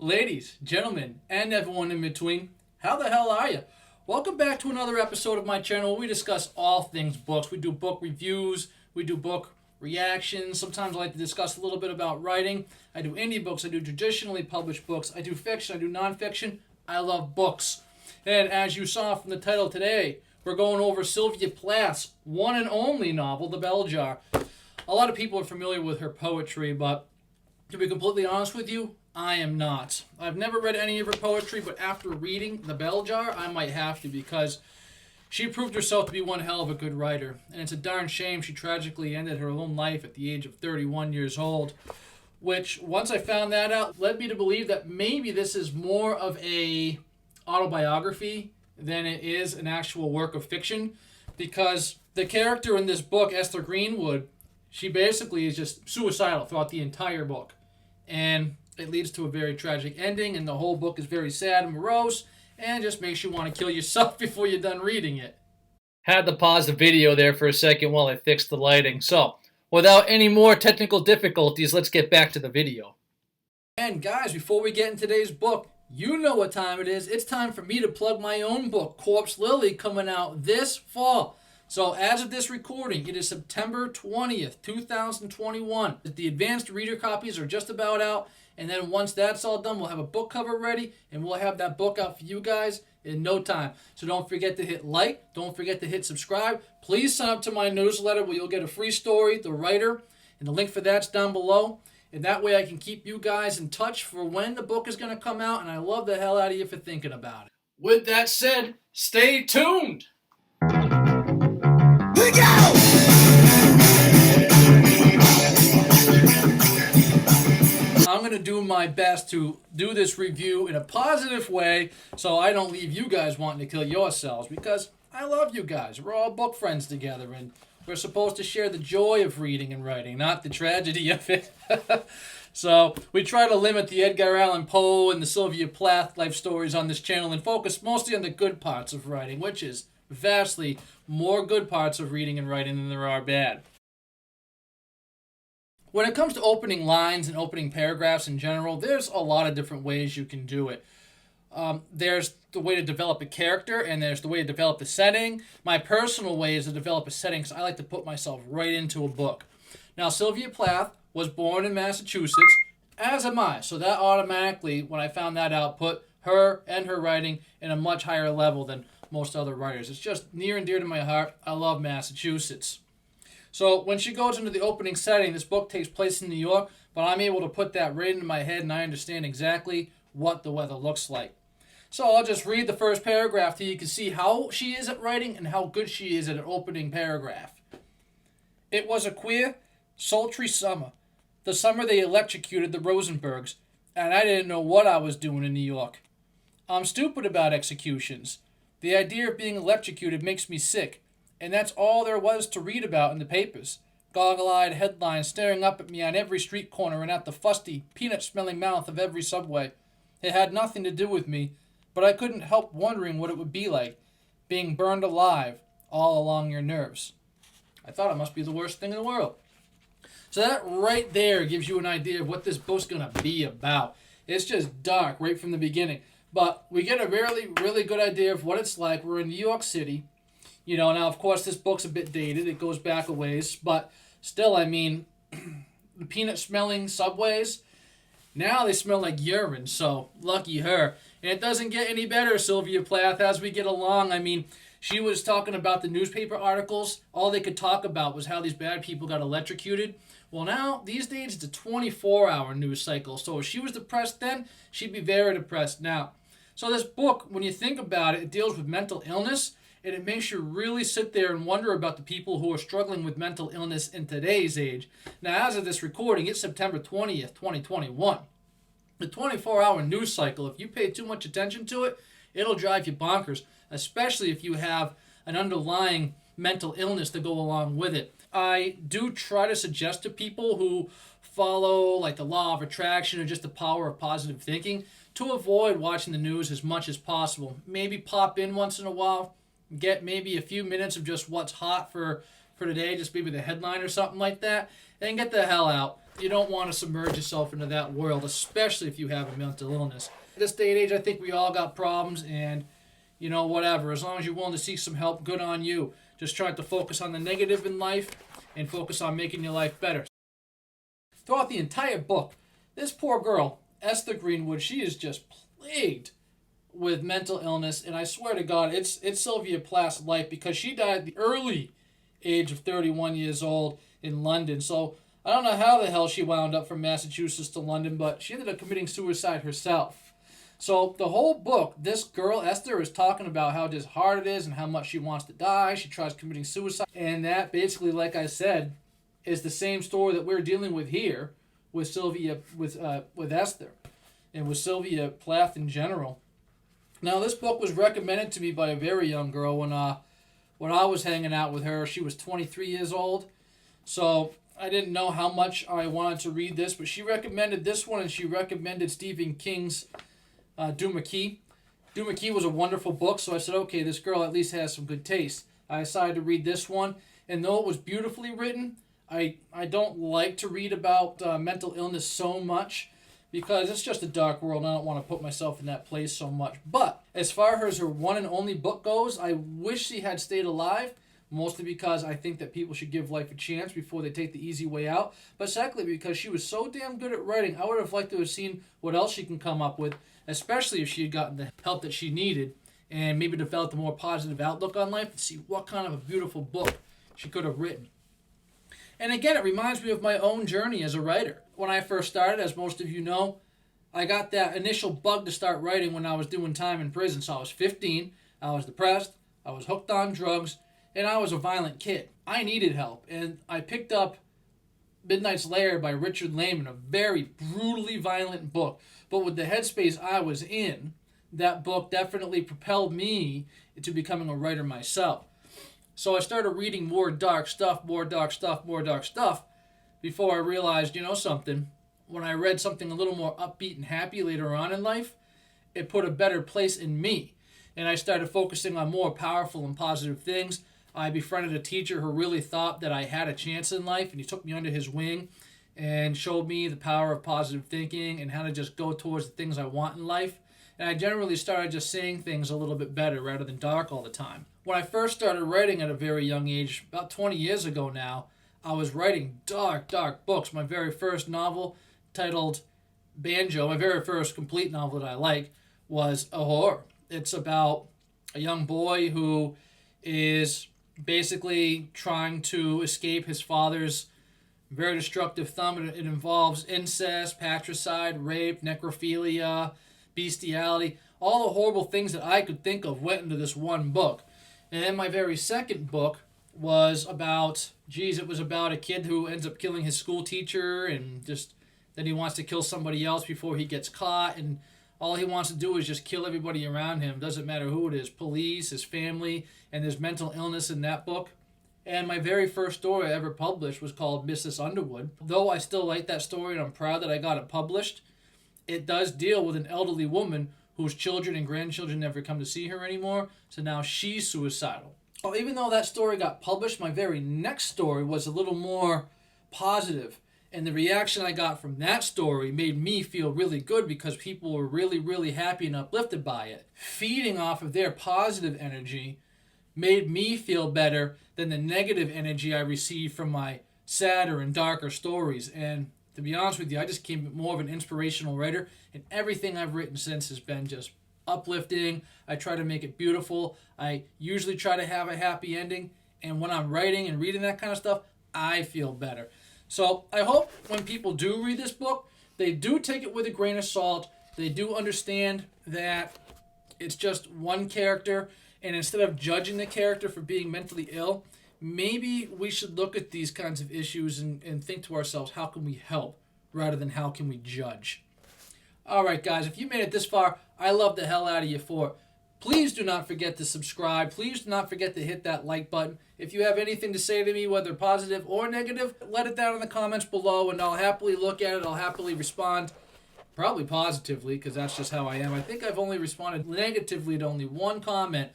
Ladies, gentlemen, and everyone in between, how the hell are you? Welcome back to another episode of my channel where we discuss all things books. We do book reviews, we do book reactions. Sometimes I like to discuss a little bit about writing. I do indie books, I do traditionally published books, I do fiction, I do nonfiction. I love books. And as you saw from the title today, we're going over Sylvia Plath's one and only novel, The Bell Jar. A lot of people are familiar with her poetry, but to be completely honest with you, I am not. I've never read any of her poetry, but after reading The Bell Jar, I might have to because she proved herself to be one hell of a good writer. And it's a darn shame she tragically ended her own life at the age of 31 years old, which, once I found that out, led me to believe that maybe this is more of a autobiography than it is an actual work of fiction, because the character in this book, Esther Greenwood, she basically is just suicidal throughout the entire book. And it leads to a very tragic ending, and the whole book is very sad and morose, and just makes you want to kill yourself before you're done reading it. Had to pause the video there for a second while I fixed the lighting. So, without any more technical difficulties, let's get back to the video. And guys, before we get in today's book, you know what time it is. It's time for me to plug my own book, Corpse Lily, coming out this fall. So as of this recording, it is September 20th, 2021. The advanced reader copies are just about out. And then once that's all done, we'll have a book cover ready. And we'll have that book out for you guys in no time. So don't forget to hit like. Don't forget to hit subscribe. Please sign up to my newsletter where you'll get a free story, The Writer. And the link for that's down below. And that way I can keep you guys in touch for when the book is going to come out. And I love the hell out of you for thinking about it. With that said, stay tuned. Here we go! I'm going to do my best to do this review in a positive way so I don't leave you guys wanting to kill yourselves, because I love you guys. We're all book friends together, and we're supposed to share the joy of reading and writing, not the tragedy of it. So we try to limit the Edgar Allan Poe and the Sylvia Plath life stories on this channel and focus mostly on the good parts of writing, which is vastly more good parts of reading and writing than there are bad. When it comes to opening lines and opening paragraphs in general, there's a lot of different ways you can do it. There's the way to develop a character, and there's the way to develop the setting. My personal way is to develop a setting because I like to put myself right into a book. Now, Sylvia Plath was born in Massachusetts, as am I, so that automatically, when I found that out, put her and her writing in a much higher level than most other writers. It's just near and dear to my heart. I love Massachusetts. So when she goes into the opening setting, this book takes place in New York, but I'm able to put that right into my head and I understand exactly what the weather looks like. So I'll just read the first paragraph so you can see how she is at writing and how good she is at an opening paragraph. It was a queer, sultry summer. The summer they electrocuted the Rosenbergs, and I didn't know what I was doing in New York. I'm stupid about executions. The idea of being electrocuted makes me sick, and that's all there was to read about in the papers. Goggle-eyed headlines staring up at me on every street corner and at the fusty, peanut-smelling mouth of every subway. It had nothing to do with me, but I couldn't help wondering what it would be like, being burned alive all along your nerves. I thought it must be the worst thing in the world. So that right there gives you an idea of what this book's going to be about. It's just dark right from the beginning. But we get a really, really good idea of what it's like. We're in New York City. You know, now, of course, this book's a bit dated. It goes back a ways. But still, I mean, the peanut-smelling subways, now they smell like urine. So, lucky her. And it doesn't get any better, Sylvia Plath, as we get along. I mean, she was talking about the newspaper articles. All they could talk about was how these bad people got electrocuted. Well, now, these days, it's a 24-hour news cycle. So if she was depressed then, she'd be very depressed now. So this book, when you think about it, it deals with mental illness, and it makes you really sit there and wonder about the people who are struggling with mental illness in today's age. Now, as of this recording, it's September 20th, 2021. The 24-hour news cycle, if you pay too much attention to it, it'll drive you bonkers, especially if you have an underlying mental illness to go along with it. I do try to suggest to people who follow like the law of attraction or just the power of positive thinking to avoid watching the news as much as possible. Maybe pop in once in a while, get maybe a few minutes of just what's hot for today, just maybe the headline or something like that, and get the hell out. You don't want to submerge yourself into that world, especially if you have a mental illness. In this day and age, I think we all got problems, and whatever. As long as you're willing to seek some help, good on you. Just try to focus on the negative in life and focus on making your life better. Throughout the entire book, this poor girl, Esther Greenwood, she is just plagued with mental illness, and I swear to God, it's Sylvia Plath's life, because she died at the early age of 31 years old in London. So I don't know how the hell she wound up from Massachusetts to London, but she ended up committing suicide herself. So the whole book, this girl, Esther, is talking about how hard it is and how much she wants to die. She tries committing suicide. And that basically, like I said, is the same story that we're dealing with here with Sylvia, with Esther, and with Sylvia Plath in general. Now, this book was recommended to me by a very young girl when I was hanging out with her. She was 23 years old. So I didn't know how much I wanted to read this, but she recommended this one, and she recommended Stephen King's Duma Key. Duma Key was a wonderful book, so I said, okay, this girl at least has some good taste. I decided to read this one, and though it was beautifully written, I don't like to read about mental illness so much, because it's just a dark world, and I don't want to put myself in that place so much. But as far as her one and only book goes, I wish she had stayed alive, mostly because I think that people should give life a chance before they take the easy way out. But secondly, because she was so damn good at writing, I would have liked to have seen what else she can come up with, especially if she had gotten the help that she needed and maybe developed a more positive outlook on life, and see what kind of a beautiful book she could have written. And again, it reminds me of my own journey as a writer. When I first started, as most of you know, I got that initial bug to start writing when I was doing time in prison. So I was 15, I was depressed, I was hooked on drugs, and I was a violent kid. I needed help, and I picked up Midnight's Lair by Richard Lehman, a very brutally violent book. But with the headspace I was in, that book definitely propelled me into becoming a writer myself. So I started reading more dark stuff, before I realized, something. When I read something a little more upbeat and happy later on in life, it put a better place in me. And I started focusing on more powerful and positive things. I befriended a teacher who really thought that I had a chance in life, and he took me under his wing and showed me the power of positive thinking and how to just go towards the things I want in life. And I generally started just seeing things a little bit better rather than dark all the time. When I first started writing at a very young age, about 20 years ago now, I was writing dark books. My very first novel, titled Banjo, my very first complete novel that I like, was a horror. It's about a young boy who is basically trying to escape his father's very destructive thumb. It involves incest, patricide, rape, necrophilia, bestiality. All the horrible things that I could think of went into this one book. And then my very second book was about, it was about a kid who ends up killing his school teacher, and just then he wants to kill somebody else before he gets caught, and all he wants to do is just kill everybody around him. Doesn't matter who it is, police, his family, and there's mental illness in that book. And my very first story I ever published was called Mrs. Underwood. Though I still like that story and I'm proud that I got it published, it does deal with an elderly woman whose children and grandchildren never come to see her anymore, so now she's suicidal. Well, even though that story got published, my very next story was a little more positive. And the reaction I got from that story made me feel really good, because people were really happy and uplifted by it. Feeding off of their positive energy made me feel better than the negative energy I received from my sadder and darker stories. And to be honest with you, I just became more of an inspirational writer, and everything I've written since has been just uplifting. I try to make it beautiful. I usually try to have a happy ending, and when I'm writing and reading that kind of stuff, I feel better. So I hope when people do read this book, they do take it with a grain of salt. They do understand that it's just one character, and instead of judging the character for being mentally ill, maybe we should look at these kinds of issues and think to ourselves, how can we help, rather than how can we judge? All right, guys, if you made it this far, I love the hell out of you for it. Please do not forget to subscribe. Please do not forget to hit that like button. If you have anything to say to me, whether positive or negative, let it down in the comments below, and I'll happily look at it. I'll happily respond, probably positively, because that's just how I am. I think I've only responded negatively to only one comment,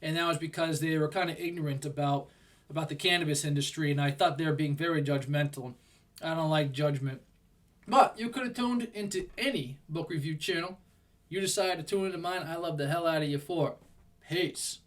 and that was because they were kind of ignorant about the cannabis industry, and I thought they were being very judgmental. I don't like judgment. But you could have tuned into any book review channel. You decided to tune into mine. I love the hell out of you for it. Peace.